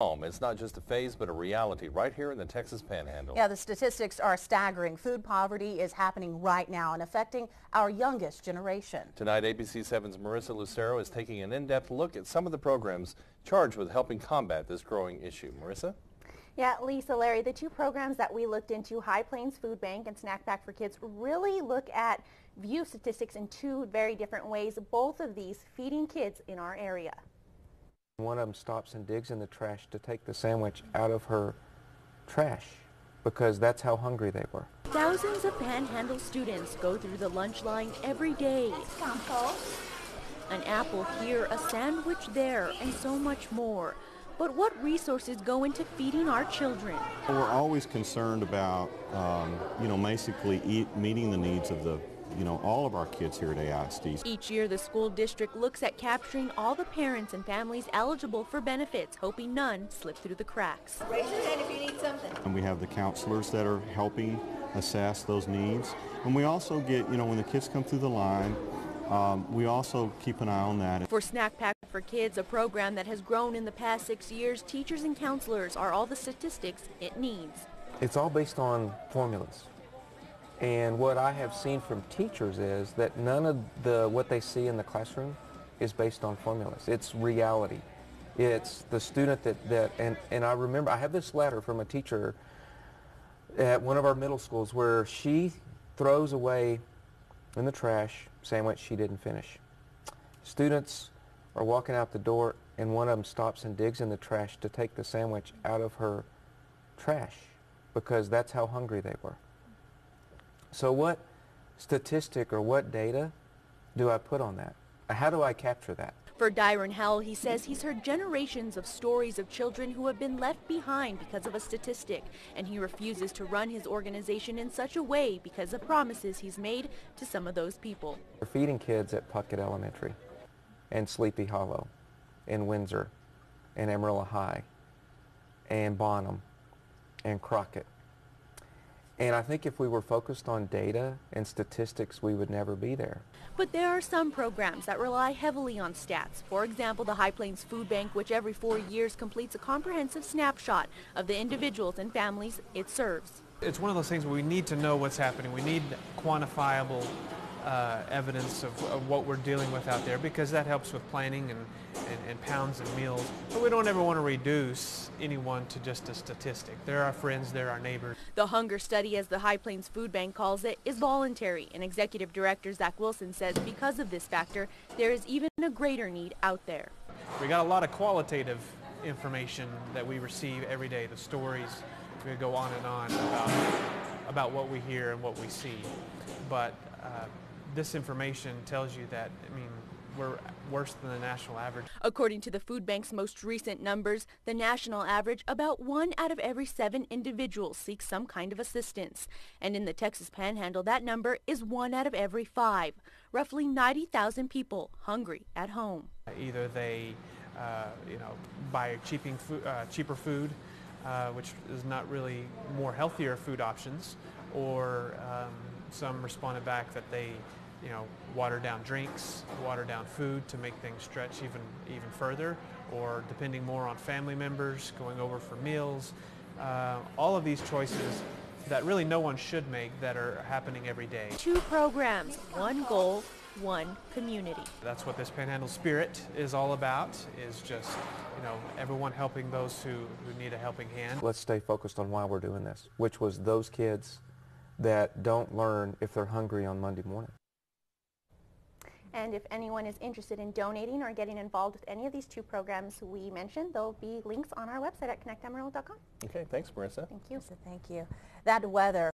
home. It's not just a phase, but a reality right here in the Texas Panhandle. Yeah, the statistics are staggering. Food poverty is happening right now and affecting our youngest generation. Tonight, ABC 7's Marissa Lucero is taking an in-depth look at some of the programs charged with helping combat this growing issue. Marissa? Yeah, Lisa, Larry, the two programs that we looked into, High Plains Food Bank and Snack Pack for Kids, really look at view statistics in two very different ways, both of these feeding kids in our area. One of them stops and digs in the trash to take the sandwich out of her trash because that's how hungry they were. Thousands of Panhandle students go through the lunch line every day. An apple here, a sandwich there, and so much more. But what resources go into feeding our children? We're always concerned about, basically meeting the needs of the all of our kids here at AISD. Each year, the school district looks at capturing all the parents and families eligible for benefits, hoping none slip through the cracks. Raise your hand if you need something. And we have the counselors that are helping assess those needs. And we also get, when the kids come through the line, we also keep an eye on that. For Snack Pack for Kids, a program that has grown in the past 6 years, teachers and counselors are all the statistics it needs. It's all based on formulas. And what I have seen from teachers is that none of what they see in the classroom is based on formulas. It's reality. It's the student and I remember I have this letter from a teacher at one of our middle schools where she throws away in the trash sandwich she didn't finish. Students are walking out the door and one of them stops and digs in the trash to take the sandwich out of her trash because that's how hungry they were. So what statistic or what data do I put on that? How do I capture that? For Dyron Howell, he says he's heard generations of stories of children who have been left behind because of a statistic, and he refuses to run his organization in such a way because of promises he's made to some of those people. We're feeding kids at Puckett Elementary and Sleepy Hollow and Windsor and Amarillo High and Bonham and Crockett. And I think if we were focused on data and statistics, we would never be there. But there are some programs that rely heavily on stats. For example, the High Plains Food Bank, which every 4 years completes a comprehensive snapshot of the individuals and families it serves. It's one of those things where we need to know what's happening. We need quantifiable evidence of what we're dealing with out there because that helps with planning and pounds and meals. But we don't ever want to reduce anyone to just a statistic. They're our friends, they're our neighbors. The hunger study, as the High Plains Food Bank calls it, is voluntary, and Executive Director Zach Wilson says because of this factor, there is even a greater need out there. We got a lot of qualitative information that we receive every day, the stories. We could go on and on about what we hear and what we see. But this information tells you that, we're worse than the national average. According to the food bank's most recent numbers, the national average, about 1 out of every 7 individuals seeks some kind of assistance. And in the Texas Panhandle, that number is 1 out of every 5. Roughly 90,000 people hungry at home. Either they, buy cheaper food, which is not really more healthier food options, or some responded back that they water down drinks, water down food to make things stretch even further, or depending more on family members, going over for meals. All of these choices that really no one should make that are happening every day. 2 programs, 1 goal, 1 community. That's what this Panhandle spirit is all about, is just, everyone helping those who need a helping hand. Let's stay focused on why we're doing this, which was those kids that don't learn if they're hungry on Monday morning. And if anyone is interested in donating or getting involved with any of these 2 programs we mentioned, there'll be links on our website at connectamarillo.com. Okay, thanks, Marissa. Thank you. Thank you. That weather